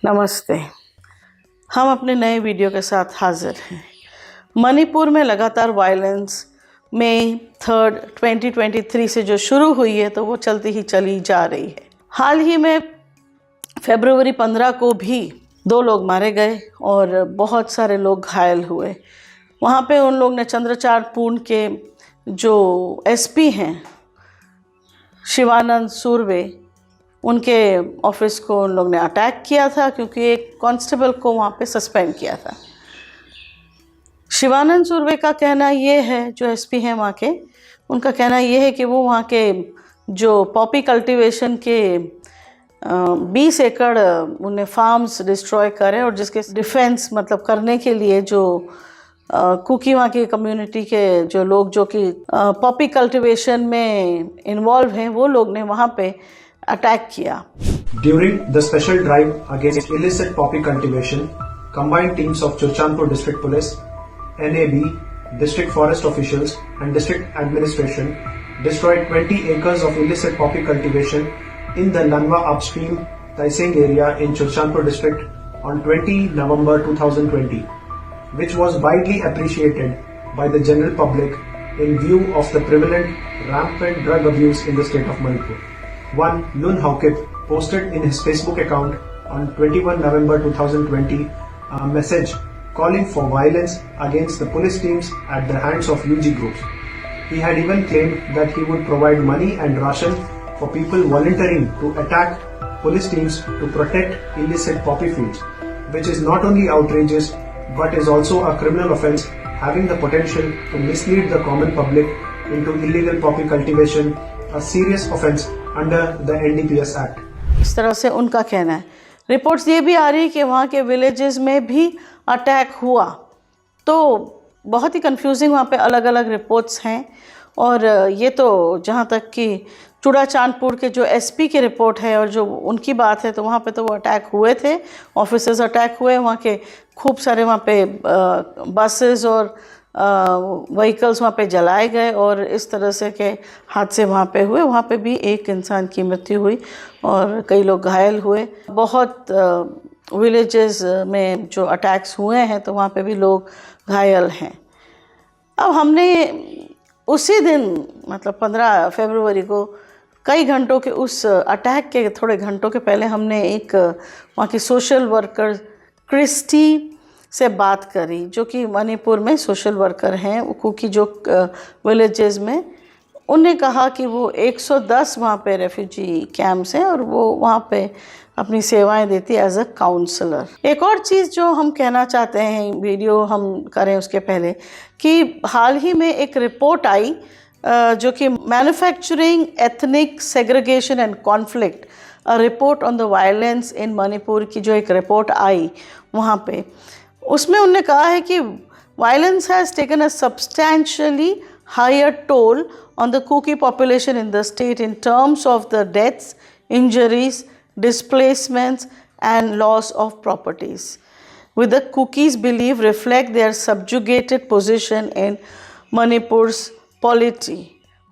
नमस्ते। हम अपने नए वीडियो के साथ हाजिर हैं। मणिपुर में लगातार वायलेंस मई 3, 2023 से जो शुरू हुई है तो वो चलती ही चली जा रही है। हाल ही में फरवरी 15 को भी 2 लोग मारे गए और बहुत सारे लोग घायल हुए। वहाँ पे उन लोग ने चंद्रचारपुर के जो एसपी हैं शिवानंद सुरवे, उनके ऑफिस को उन लोग ने अटैक किया था क्योंकि एक कांस्टेबल को वहाँ पे सस्पेंड किया था। शिवानंद सुरवे का कहना ये है, जो एसपी हैं वहाँ के, उनका कहना ये है कि वो वहाँ के जो पॉपी कल्टीवेशन के 20 एकड़ उन्हें फार्म्स डिस्ट्रॉय करे और जिसके डिफेंस मतलब करने के लिए जो कुकी वहाँ की कम्युनिटी के जो लोग जो कि पॉपी कल्टीवेशन में इन्वॉल्व हैं वो लोग ने वहाँ पे अटैक किया। During the special drive against illicit poppy cultivation, combined teams of Churchandpur District Police, NAB, District Forest officials and District Administration destroyed 20 acres of illicit poppy cultivation in the Lanwa upstream Taiseng area in Churchandpur District on 20 November 2020, which was widely appreciated by the general public in view of the prevalent rampant drug abuse in the state of Manipur. One Lun Haukip posted in his Facebook account on 21 November 2020 a message calling for violence against the police teams at the hands of UG groups. He had even claimed that he would provide money and ration for people volunteering to attack police teams to protect illicit poppy fields, which is not only outrageous but is also a criminal offence having the potential to mislead the common public into illegal poppy cultivation, a serious offence under the NDPS Act. इस तरह से उनका कहना है। Reports ये भी आ रही है कि वहाँ के विलेजेस में भी अटैक हुआ, तो बहुत ही कंफ्यूजिंग वहाँ पे अलग अलग रिपोर्ट्स हैं। और ये तो जहाँ तक कि चूड़ाचांदपुर के जो एसपी की रिपोर्ट है और जो उनकी बात है, तो वहाँ पे तो वो अटैक हुए थे, ऑफिसर्स अटैक हुए, वहाँ के खूब सारे वहाँ पे बसेस और व्हीकल्स वहाँ पे जलाए गए और इस तरह से के हादसे वहाँ पे हुए। वहाँ पे भी एक इंसान की मृत्यु हुई और कई लोग घायल हुए। बहुत विलेजेस में जो अटैक्स हुए हैं तो वहाँ पे भी लोग घायल हैं। अब हमने उसी दिन मतलब 15 फरवरी को कई घंटों के उस अटैक के थोड़े घंटों के पहले हमने एक वहाँ की सोशल वर्कर क्रिस्टी से बात करी, जो कि मणिपुर में सोशल वर्कर हैं कुकी जो विलेजेस में। उन्हें कहा कि वो 110 वहाँ पे रेफ्यूजी कैंप्स हैं और वो वहाँ पे अपनी सेवाएं देती है एज अ काउंसलर। एक और चीज़ जो हम कहना चाहते हैं, वीडियो हम करें उसके पहले, कि हाल ही में एक रिपोर्ट आई जो कि manufacturing ethnic segregation and conflict, a report on the violence in Manipur की जो एक रिपोर्ट आई वहाँ पे, उसमें उन्होंने कहा है कि violence has taken a substantially higher toll on the Kuki population in the state in terms of the deaths, injuries, displacements and loss of properties, with the Kukis belief reflect their subjugated position in Manipur's polity.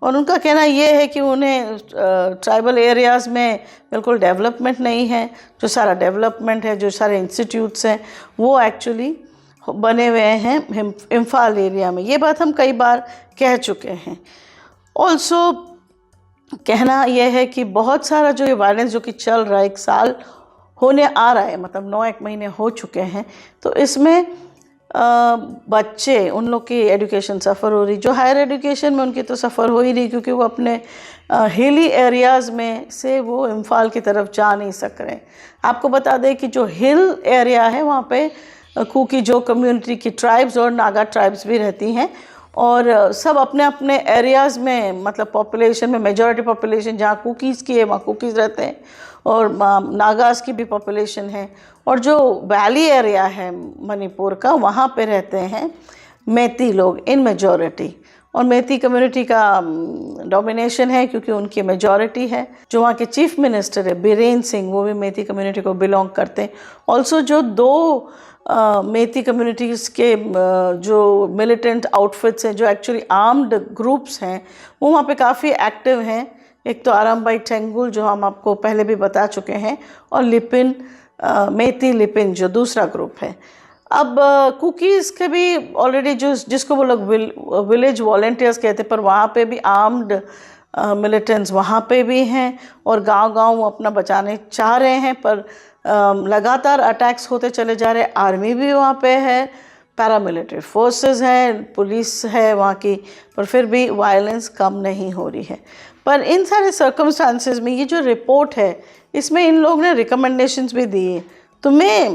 और उनका कहना ये है कि उन्हें tribal areas में बिल्कुल development नहीं है। जो सारा डेवलपमेंट है, जो सारे इंस्टीट्यूट्स हैं, वो एक्चुअली बने हुए हैं इम्फाल एरिया में। ये बात हम कई बार कह चुके हैं। ऑल्सो कहना यह है कि बहुत सारा जो ये वायलेंस जो कि चल रहा है, 1 साल होने आ रहा है, मतलब 9-1 महीने हो चुके हैं, तो इसमें बच्चे, उन लोग की एजुकेशन सफ़र हो रही। जो हायर एजुकेशन में उनकी तो सफ़र हो ही रही, क्योंकि वो अपने हिली एरियाज़ में से वो इम्फाल की तरफ जा नहीं सक रहे। आपको बता दें कि जो हिल एरिया है वहाँ पे कुकी जो कम्युनिटी की ट्राइब्स और नागा ट्राइब्स भी रहती हैं और सब अपने अपने एरियाज़ में, मतलब पॉपुलेशन में मेजॉरिटी पॉपुलेशन जहाँ कुकीज़ की है वहाँ कुकीज़ रहते हैं और नागाज़ की भी पॉपुलेशन है। और जो वैली एरिया है मणिपुर का, वहाँ पे रहते हैं मैती लोग इन मेजॉरिटी, और मैती कम्युनिटी का डोमिनेशन है क्योंकि उनकी मेजॉरिटी है। जो वहाँ के चीफ मिनिस्टर है बीरेन सिंह, वो भी मैती कम्युनिटी को बिलोंग करते हैं। ऑल्सो जो 2 मैती कम्युनिटीज़ के जो मिलिटेंट आउटफिट्स हैं, जो एक्चुअली आर्म्ड ग्रुप्स हैं, वो वहाँ पे काफ़ी एक्टिव हैं। एक तो आरामबाई टेंगुल, जो हम आपको पहले भी बता चुके हैं, और लिपिन मेती लिपिन जो दूसरा ग्रुप है। अब कुकीज़ के भी ऑलरेडी जिसको वो लोग विलेज वॉलेंटियर्स कहते हैं, पर वहाँ पे भी आर्म्ड मिलिटेंट्स वहाँ पे भी हैं और गांव-गांव वो अपना बचाने चाह रहे हैं, पर लगातार अटैक्स होते चले जा रहे हैं। आर्मी भी वहाँ पे है, पैरामिलिट्री फोर्सेस हैं, पुलिस है वहाँ की, पर फिर भी वायलेंस कम नहीं हो रही है। पर इन सारे सर्कमस्टांसेस में ये जो रिपोर्ट है, इसमें इन लोगों ने रिकमेंडेशंस भी दी है। तो मैं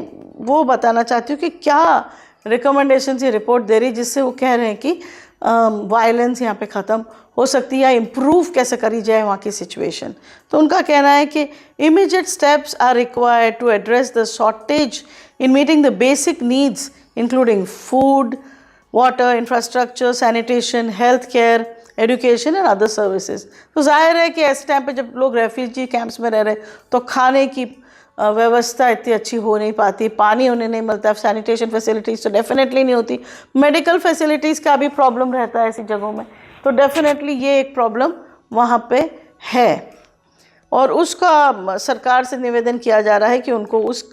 वो बताना चाहती हूँ कि क्या रिकमेंडेशंस ये रिपोर्ट दे रही है जिससे वो कह रहे हैं कि वायलेंस यहाँ पे ख़त्म हो सकती है या इम्प्रूव कैसे करी जाए वहाँ की सिचुएशन। तो उनका कहना है कि immediate steps are required to address the shortage in meeting the basic needs including food, water, infrastructure, sanitation, health care, education and other services. तो जाहिर है कि ऐसे टाइम पे जब लोग रेफ्यूजी कैंप्स में रह रहे तो खाने की व्यवस्था इतनी अच्छी हो नहीं पाती, पानी उन्हें नहीं मिलता, सैनिटेशन फैसिलिटीज़ तो डेफिनेटली नहीं होती, मेडिकल फैसिलिटीज़ का भी प्रॉब्लम रहता है ऐसी जगहों में। तो डेफिनेटली ये एक प्रॉब्लम वहाँ पे है और उसका सरकार से निवेदन किया जा रहा है कि उनको उस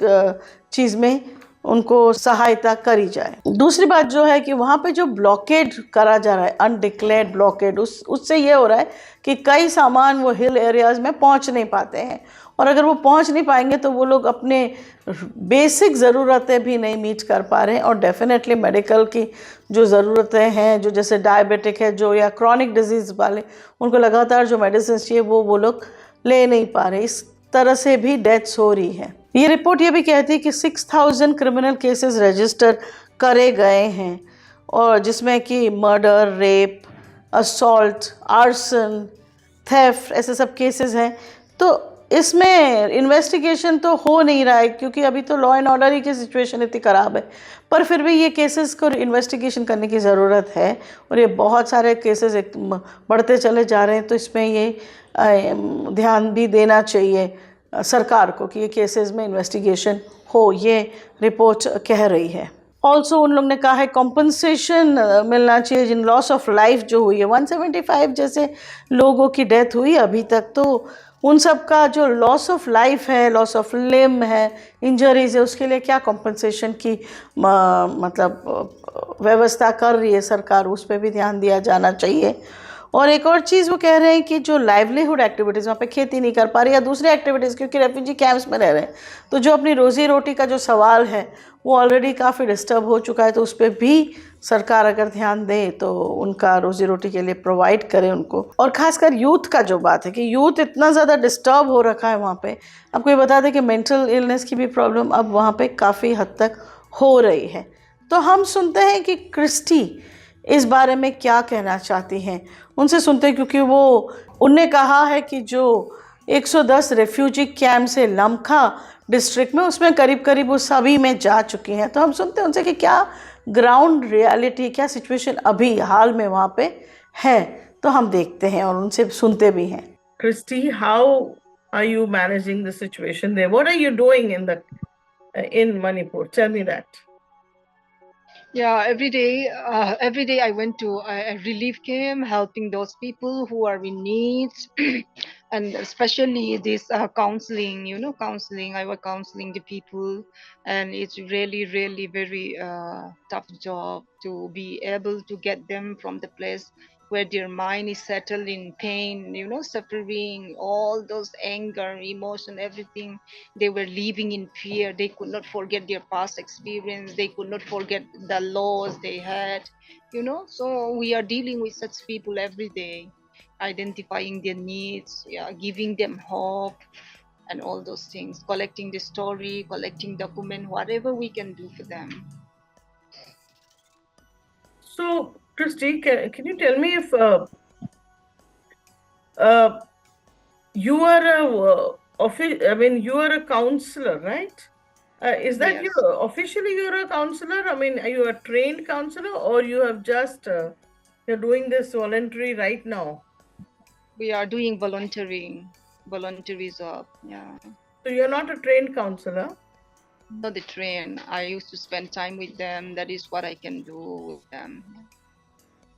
चीज़ में उनको सहायता करी जाए। दूसरी बात जो है कि वहाँ पे जो ब्लॉकेड करा जा रहा है, अनडिक्लेयर्ड ब्लॉकेड, उससे ये हो रहा है कि कई सामान वो हिल एरियाज़ में पहुँच नहीं पाते हैं और अगर वो पहुँच नहीं पाएंगे तो वो लोग अपने बेसिक ज़रूरतें भी नहीं मीट कर पा रहे हैं। और डेफिनेटली मेडिकल की जो ज़रूरतें हैं, जो जैसे डायबिटिक है जो या क्रॉनिक डिजीज़ वाले, उनको लगातार जो मेडिसिन चाहिए वो लोग ले नहीं पा रहे, इस तरह से भी डेथ्स हो रही है। ये रिपोर्ट ये भी कहती है कि 6000 क्रिमिनल केसेस रजिस्टर करे गए हैं और जिसमें कि murder, rape, assault, arson, theft, ऐसे सब केसेस हैं। तो इसमें इन्वेस्टिगेशन तो हो नहीं रहा है क्योंकि अभी तो लॉ एंड ऑर्डर ही की सिचुएशन इतनी ख़राब है, पर फिर भी ये केसेस को इन्वेस्टिगेशन करने की ज़रूरत है और ये बहुत सारे केसेस बढ़ते चले जा रहे हैं। तो इसमें ये ध्यान भी देना चाहिए सरकार को कि ये केसेस में इन्वेस्टिगेशन हो, ये रिपोर्ट कह रही है। ऑल्सो उन लोग ने कहा है कॉम्पनसेशन मिलना चाहिए जिन लॉस ऑफ लाइफ जो हुई है, 175 जैसे लोगों की डेथ हुई अभी तक, तो उन सब का जो लॉस ऑफ लाइफ है, लॉस ऑफ लिम्ब है, इंजरीज है, उसके लिए क्या कॉम्पनसेशन की मतलब व्यवस्था कर रही है सरकार, उस पर भी ध्यान दिया जाना चाहिए। और एक और चीज़ वो कह रहे हैं कि जो लाइवलीहुड एक्टिविटीज़, वहाँ पे खेती नहीं कर पा रही या दूसरी एक्टिविटीज़ क्योंकि रेफ्यूजी कैंप्स में रह रहे हैं, तो जो अपनी रोज़ी रोटी का जो सवाल है वो ऑलरेडी काफ़ी डिस्टर्ब हो चुका है। तो उस पर भी सरकार अगर ध्यान दे तो उनका रोज़ी रोटी के लिए प्रोवाइड करे उनको। और ख़ासकर यूथ का जो बात है कि यूथ इतना ज़्यादा डिस्टर्ब हो रखा है वहाँ पे, आपको ये बता दें कि मेंटल इलनेस की भी प्रॉब्लम अब वहाँ पे काफ़ी हद तक हो रही है। तो हम सुनते हैं कि क्रिस्टी इस बारे में क्या कहना चाहती हैं, उनसे सुनते हैं क्योंकि उनने कहा है कि जो 110 रेफ्यूजी कैंप से लम्खा डिस्ट्रिक्ट में, उसमें करीब करीब वो सभी में जा चुकी हैं। तो हम सुनते हैं उनसे कि क्या ग्राउंड रियलिटी, क्या सिचुएशन अभी हाल में वहाँ पे है, तो हम देखते हैं और उनसे सुनते भी हैं। Christy, how are you managing the situation there? What are you doing in Manipur? Tell me that. Yeah, every day I went to a relief camp, helping those people who are in needs, and especially this counseling. Counseling. I was counseling the people, and it's really, really very tough job to be able to get them from the place where their mind is settled in pain, suffering, all those anger, emotion, everything. They were living in fear. They could not forget their past experience. They could not forget the laws they had. So we are dealing with such people every day, identifying their needs, yeah, giving them hope and all those things, collecting the story, collecting document, whatever we can do for them. So Christy, can you tell me if you are you are a counselor, right? Is that Yes. officially you're a counselor? I mean, are you a trained counselor or you have just you're doing this voluntary right now? We are doing voluntary job. Yeah. So you're not a trained counselor? Not the train. I used to spend time with them. That is what I can do with them.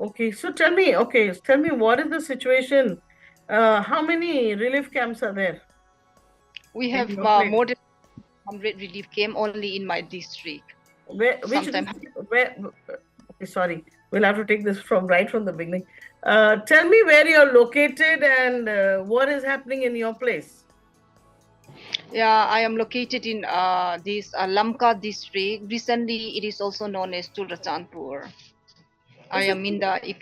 Okay, so tell me what is the situation? How many relief camps are there? We have more than 100 relief camp only in my district. Which Sometime district? Where? Okay, sorry, we'll have to take this right from the beginning. Tell me where you're located and what is happening in your place. Yeah, I am located in this Lamka district. Recently, it is also known as Churachandpur. I This is am in the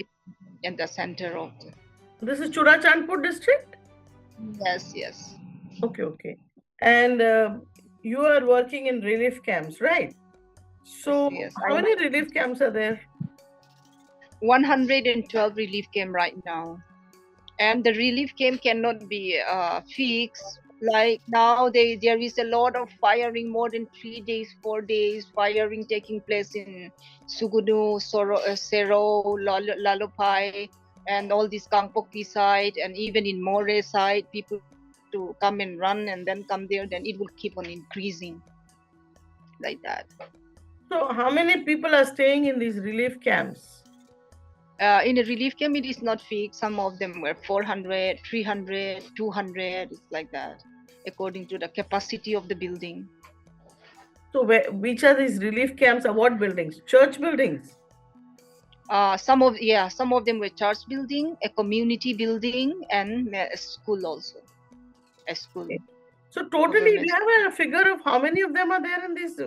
in the center of. this is Churachandpur district. Yes, yes, Okay, okay. And you are working in relief camps, right? yes, So, yes. how many relief camps are there? 112 relief camp right now, and the relief camp cannot be fixed. Like now, there is a lot of firing, more than 3 days, 4 days firing taking place in Sugudu, Sero, Lalopai, and all this Kangpokpi side, and even in More side, people to come and run and then come there, then it will keep on increasing like that. So, how many people are staying in these relief camps? In a relief camp, it is not fixed. Some of them were 400, 300, 200. It's like that, according to the capacity of the building. So, which are these relief camps? Are what buildings? Church buildings? Some of them were church building, a community building, and a school also. A school. Okay. So, totally, do Government. you have a figure of how many of them are there in these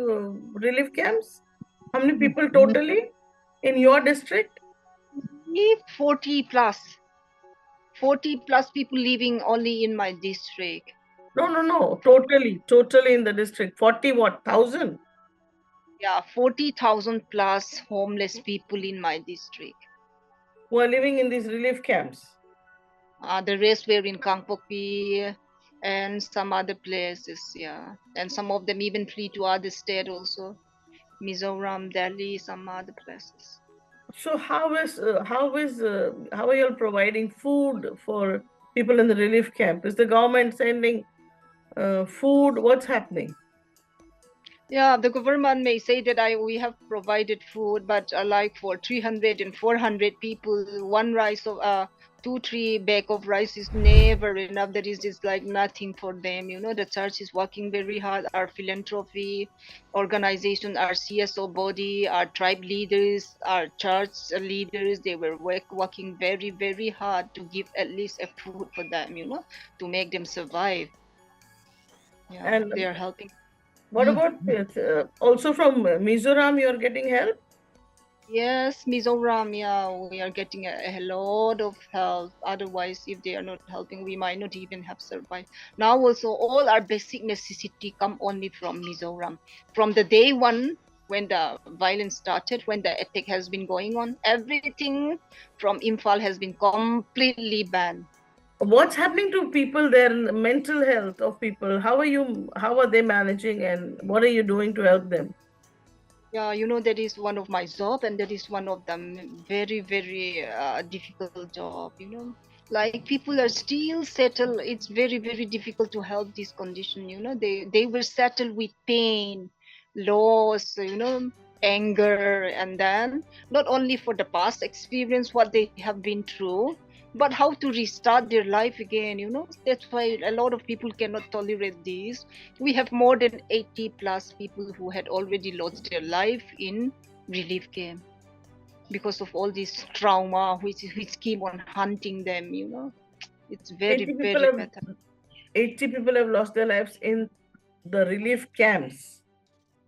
relief camps? How many people totally in your district? 40 plus. 40 plus people living only in my district. No, no, no. Totally in the district. 40 what? 1,000? Yeah, 40,000 plus homeless people in my district. Who are living in these relief camps? The rest were in Kangpokpi and some other places, yeah. And some of them even flee to other state also, Mizoram, Delhi, some other places. So how are you all providing food for people in the relief camp? Is the government sending food? What's happening? Yeah, the government may say that we have provided food, but like for 300 and 400 people, one rice of 2 3 bag of rice is never enough. That is just like nothing for them. You know, the church is working very hard. Our philanthropy organization, our CSO body, our tribe leaders, our church leaders, they were working very very hard to give at least a food for them. You know, to make them survive. Yeah, And they are helping. what about also from Mizoram? You are getting help. Yes, Mizoram, yeah, we are getting a lot of help. Otherwise, if they are not helping, we might not even have survived. Now, also, all our basic necessity come only from Mizoram. From the day one, when the violence started, when the attack has been going on, everything from Imphal has been completely banned. What's happening to people there? Mental health of people. How are you? How are they managing? And what are you doing to help them? Yeah, you know, that is one of my job, and that is one of the very, very difficult job, you know. Like people are still settled. It's very, very difficult to help this condition, you know. They were settled with pain, loss, you know, anger, and then not only for the past experience, what they have been through, but how to restart their life again, you know. That's why a lot of people cannot tolerate this. We have more than 80 plus people who had already lost their life in relief camp because of all this trauma which keep on hunting them, you know. It's 80 very people very have pathetic. 80 people have lost their lives in the relief camps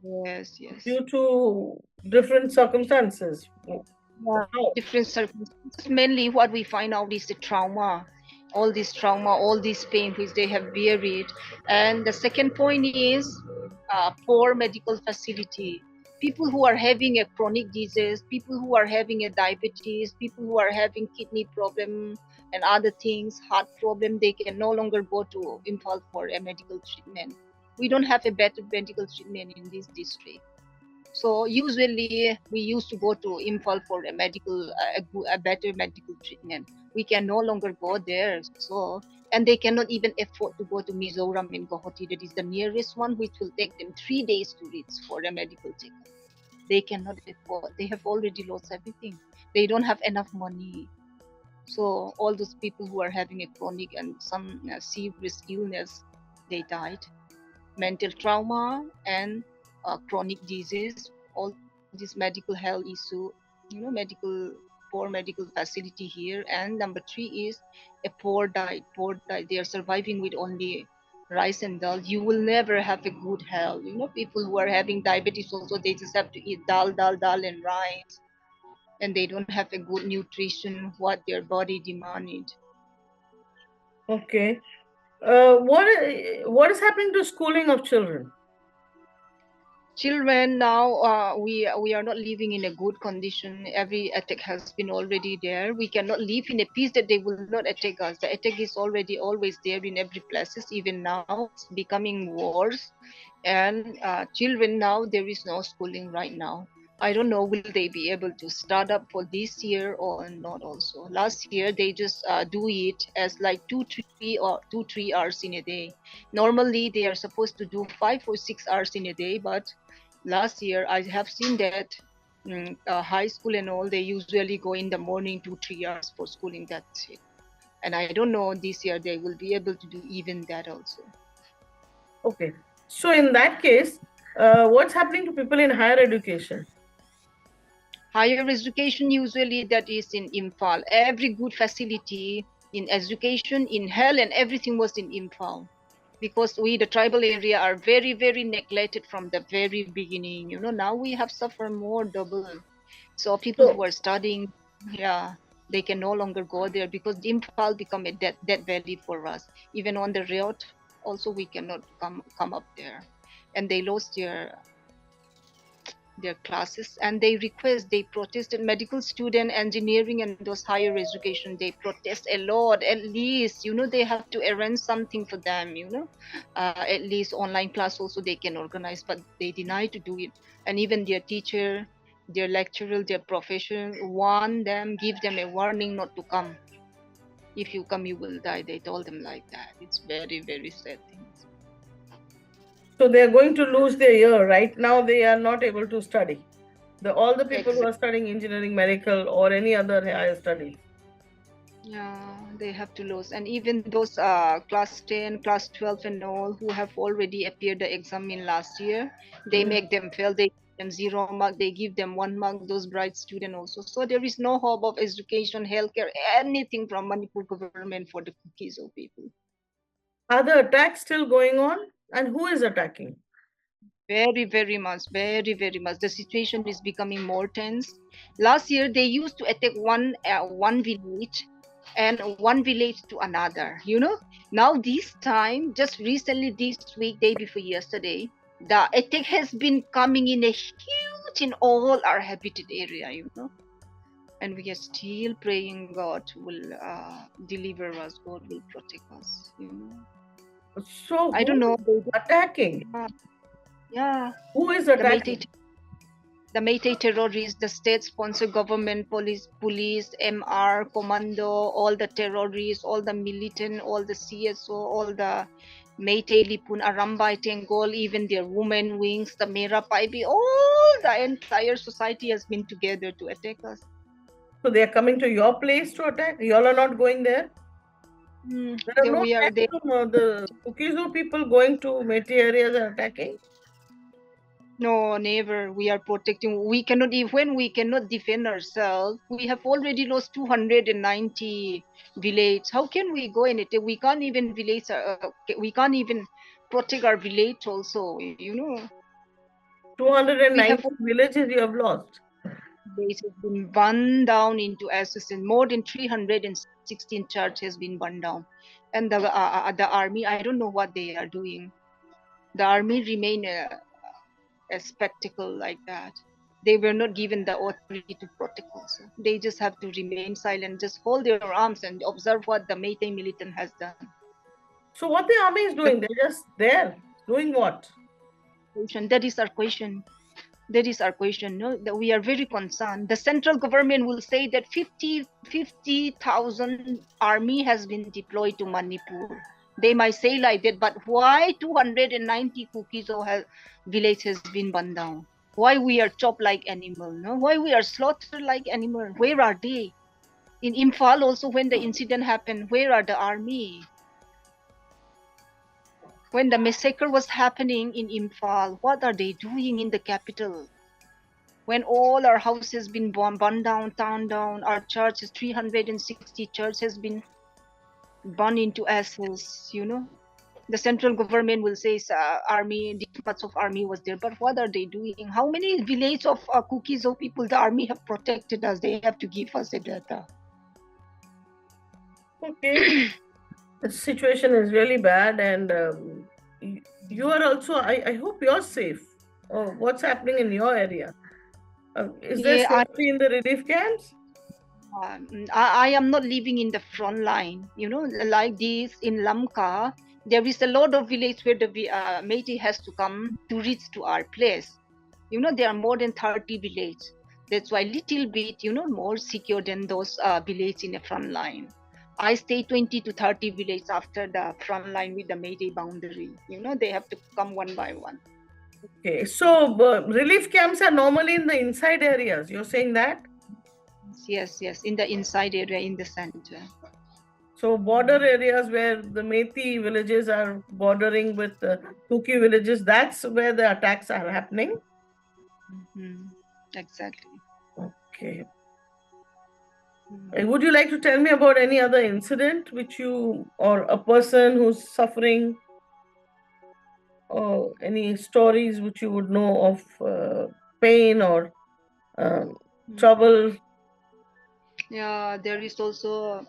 Yes, yes. due to different circumstances. Yeah, How? different circumstances. Mainly what we find out is the trauma, all this trauma, all this pain which they have buried. And the second point is poor medical facility. People who are having a chronic disease, people who are having a diabetes, people who are having kidney problem and other things, heart problem, they can no longer go to Imphal for a medical treatment. We don't have a better medical treatment in this district. So usually we used to go to Imphal for a a better medical treatment. We can no longer go there. So and they cannot even afford to go to Mizoram and Guwahati. That is the nearest one, which will take them 3 days to reach for a medical checkup. They cannot afford. They have already lost everything. They don't have enough money. So all those people who are having a chronic and some serious illness, they died. mental trauma, and chronic disease, all this medical health issue, medical poor medical facility here. And number three is a poor diet. Poor diet. They are surviving with only rice and dal. You will never have a good health. People who are having diabetes also, they just have to eat dal, dal, dal, and rice, and they don't have a good nutrition what their body demanded. Okay. What is happening to schooling of children? Children now, we are not living in a good condition. Every attack has been already there. We cannot live in a peace that they will not attack us. The attack is already always there in every places. Even now it's becoming worse. And children now, there is no schooling right now. I don't know, will they be able to start up for this year or not also. Last year they just do it as like 2 3 hours in a day. Normally they are supposed to do 5 or 6 hours in a day, but last year I have seen that high school and all, they usually go in the morning 2 3 hours for schooling. That's it. And I don't know this year they will be able to do even that also. Okay. So in that case, what's happening to people in higher education? Higher education, usually that is in Imphal. Every good facility in education, in health, and everything was in Imphal. Because we, the tribal area, are very, very neglected from the very beginning. Now we have suffered more double. So people who So, are studying, yeah, they can no longer go there because Imphal become a dead valley for us. Even on the road, also we cannot come up there, and they lost their classes, and they protested. Medical student, engineering, and those higher education, they protest a lot. At least they have to arrange something for them. At least online class also they can organize, but they deny to do it. And even their teacher, their lecturer, their professor warn them, give them a warning not to come. If you come you will die, they told them like that. It's very, very sad things. so they are going to lose their year. Right now, they are not able to study. All the people who are studying engineering, medical, or any other higher studies. Yeah, they have to lose. And even those class 10, class 12 and all who have already appeared the exam in last year, they make them fail. They give them 0 mark, they give them 1 mark, those bright student also. So there is no hope of education, healthcare, anything from Manipur government for the Kukizo people. Are the attacks still going on? And who is attacking? Very, very much, very, very much. The situation is becoming more tense. Last year, they used to attack one village and one village to another. Now this time, just recently, this week, day before yesterday, the attack has been coming in a huge in all our habited area. And we are still praying God will deliver us. God will protect us. So I don't know. Attacking? Yeah. Who is attacking? The Meitei terrorists, the state-sponsored government, police, MR, commando, all the terrorists, all the militant, all the CSO, all the Meitei Lipun, Arambai Tengol, even their women wings, the Mera Paibi, all the entire society has been together to attack us. So they are coming to your place to attack? You all are not going there? There are no the Kukizo people going to Meitei areas and attacking? No, never. We are protecting. We cannot, when we cannot defend ourselves, we have already lost 290 villages. How can we go in it? We can't even we can't even protect our village also, 290 villages you have lost. It has been burned down into ashes, and more than 316 church has been burned down. And the army, I don't know what they are doing. The army remain a spectacle like that. They were not given the authority to protect us. They just have to remain silent, just hold their arms and observe what the Meitei militant has done. So what the army is doing? They're just there. Doing what? That is our question. That is our question. No? That we are very concerned. The central government will say that 50,000 army has been deployed to Manipur. They might say like that, but why 290 Kukizo village has been burned down? Why we are chopped like animal? No? Why we are slaughtered like animal? Where are they? In Imphal also, when the incident happened, where are the army? when the massacre was happening in Imphal, what are they doing in the capital? When all our house has been burned down, torn down, our church, 360 church has been burned into ashes, The central government will say army, this much of army was there, but what are they doing? How many village of cookies of people the army have protected us? They have to give us a data. Okay. The situation is really bad, and you are also, I hope you're safe. What's happening in your area? Is there Yeah, safety in the relief camps? I am not living in the front line. Like this in Lamka, there is a lot of village where the Metis has to come to reach to our place. There are more than 30 village. That's why little bit, more secure than those village in the front line. I stay 20 to 30 village after the front line with the Metis boundary. They have to come one by one. Okay, so relief camps are normally in the inside areas. You're saying that? Yes, in the inside area, in the center. So border areas where the Methi villages are bordering with the Kuki villages, that's where the attacks are happening? Exactly. Okay. Would you like to tell me about any other incident which you, or a person who's suffering, or any stories which you would know of pain or trouble? Yeah, there is also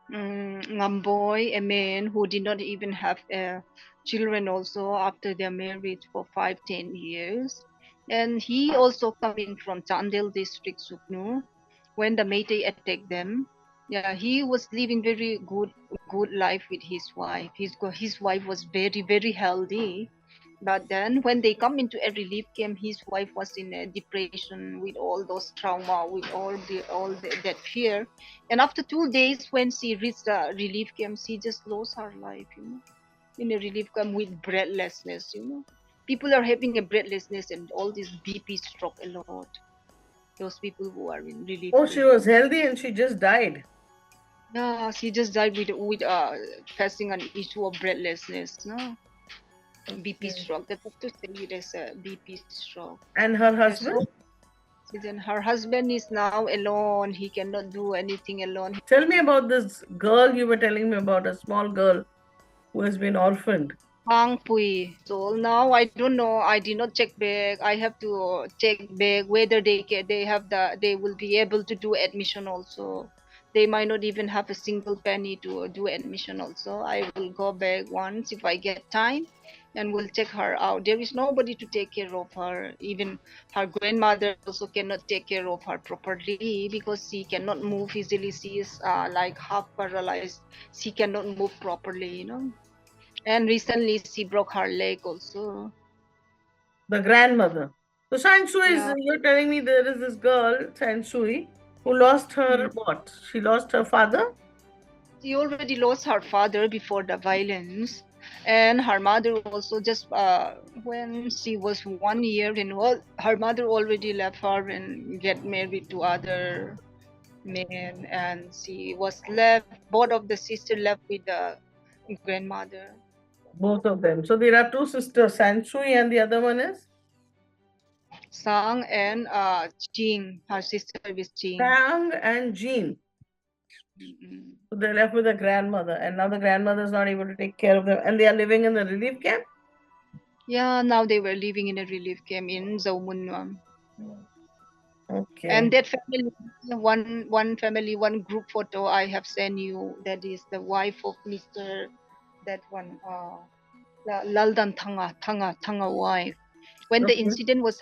boy, a man who did not even have children also after their marriage for 5-10 years, and he also coming from Chandel district, Suknu, when the Meitei attacked them. Yeah, he was living very good life with his wife. His wife was very very healthy, but then when they come into a relief camp, his wife was in a depression with all those trauma, with that fear. And after 2 days, when she reached the relief camp, she just lost her life, in a relief camp with breathlessness. People are having a breathlessness and all this BP stroke a lot. Those people who are in relief Oh, camp. she was healthy and she just died. Yeah, she just died with facing an issue of breathlessness, no? BP stroke. The doctor said it as a BP stroke. And her Yeah, husband? so then her husband is now alone. He cannot do anything alone. Tell me about this girl you were telling me about, a small girl who has been orphaned. Hang Pui. So now I don't know. I did not check back. I have to check back whether they will be able to do admission also. They might not even have a single penny to do admission also. I will go back once if I get time and will check her out. There is nobody to take care of her. Even her grandmother also cannot take care of her properly because she cannot move easily. She is like half paralyzed. She cannot move properly. And recently she broke her leg also. The grandmother. So Sansui is, Yeah. you're telling me there is this girl, Sansui, who lost her what? She lost her father? She already lost her father before the violence, and her mother also just when she was 1 year and all, her mother already left her and get married to other men, and she was left. Both of the sister left with the grandmother. Both of them. So there are two sisters, Sansui, and the other one is? Sang and Jing, her sister is Jing. Sang and Jean. So they're left with a grandmother, and now the grandmother is not able to take care of them, and they are living in the relief camp? Yeah, now they were living in a relief camp in Zaumunwam. Okay. And that family, one family, one group photo I have sent you. That is the wife of Mr. That one, Laldan Thanga wife. When the incident was,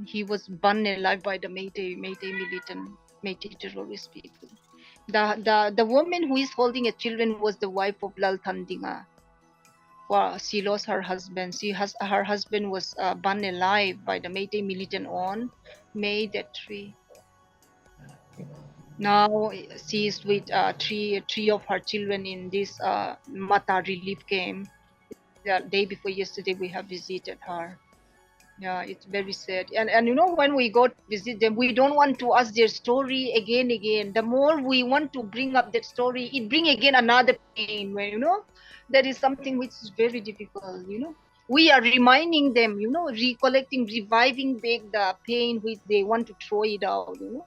he was burned alive by the Meitei militant, Meitei terrorist people. The woman who is holding a children was the wife of Lal Thandinga. Well, she lost her husband. Her husband was burned alive by the Meitei militant on May that 3. Now she is with three of her children in this Mata relief camp. The day before yesterday, we have visited her. Yeah, it's very sad. And you know, when we go to visit them, we don't want to ask their story again. The more we want to bring up that story, it bring again another pain. Where you know, that is something which is very difficult. You know, we are reminding them. You know, recollecting, reviving back the pain which they want to throw it out. You know,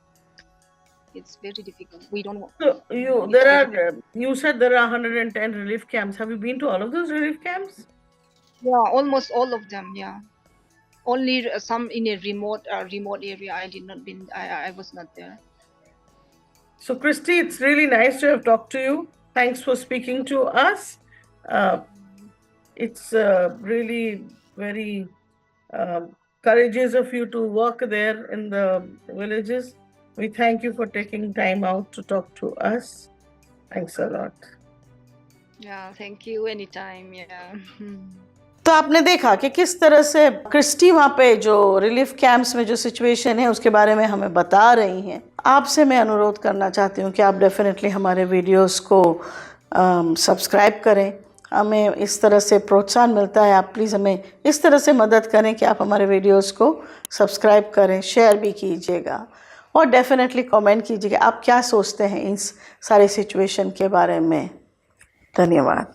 it's very difficult. We don't want. So It's very you said there are 110 relief camps. Have you been to all of those relief camps? yeah, almost all of them. Yeah, only some in a remote area. I did not been. I was not there. So, Christy, it's really nice to have talked to you. Thanks for speaking to us. Uh, it's really very courageous of you to work there in the villages. We thank you for taking time out to talk to us. Thanks a lot. Yeah, thank you. Anytime. Yeah. तो आपने देखा कि किस तरह से Christie वहाँ पे जो रिलीफ कैंप्स में जो सिचुएशन है उसके बारे में हमें बता रही हैं। आपसे मैं अनुरोध करना चाहती हूँ कि आप डेफिनेटली हमारे वीडियोस को सब्सक्राइब करें। हमें इस तरह से प्रोत्साहन मिलता है। आप प्लीज़ हमें इस तरह से मदद करें कि आप हमारे वीडियोस को सब्सक्राइब करें, शेयर भी कीजिएगा और डेफिनेटली कमेंट कीजिएगा आप क्या सोचते हैं इस सारे सिचुएशन के बारे में। धन्यवाद।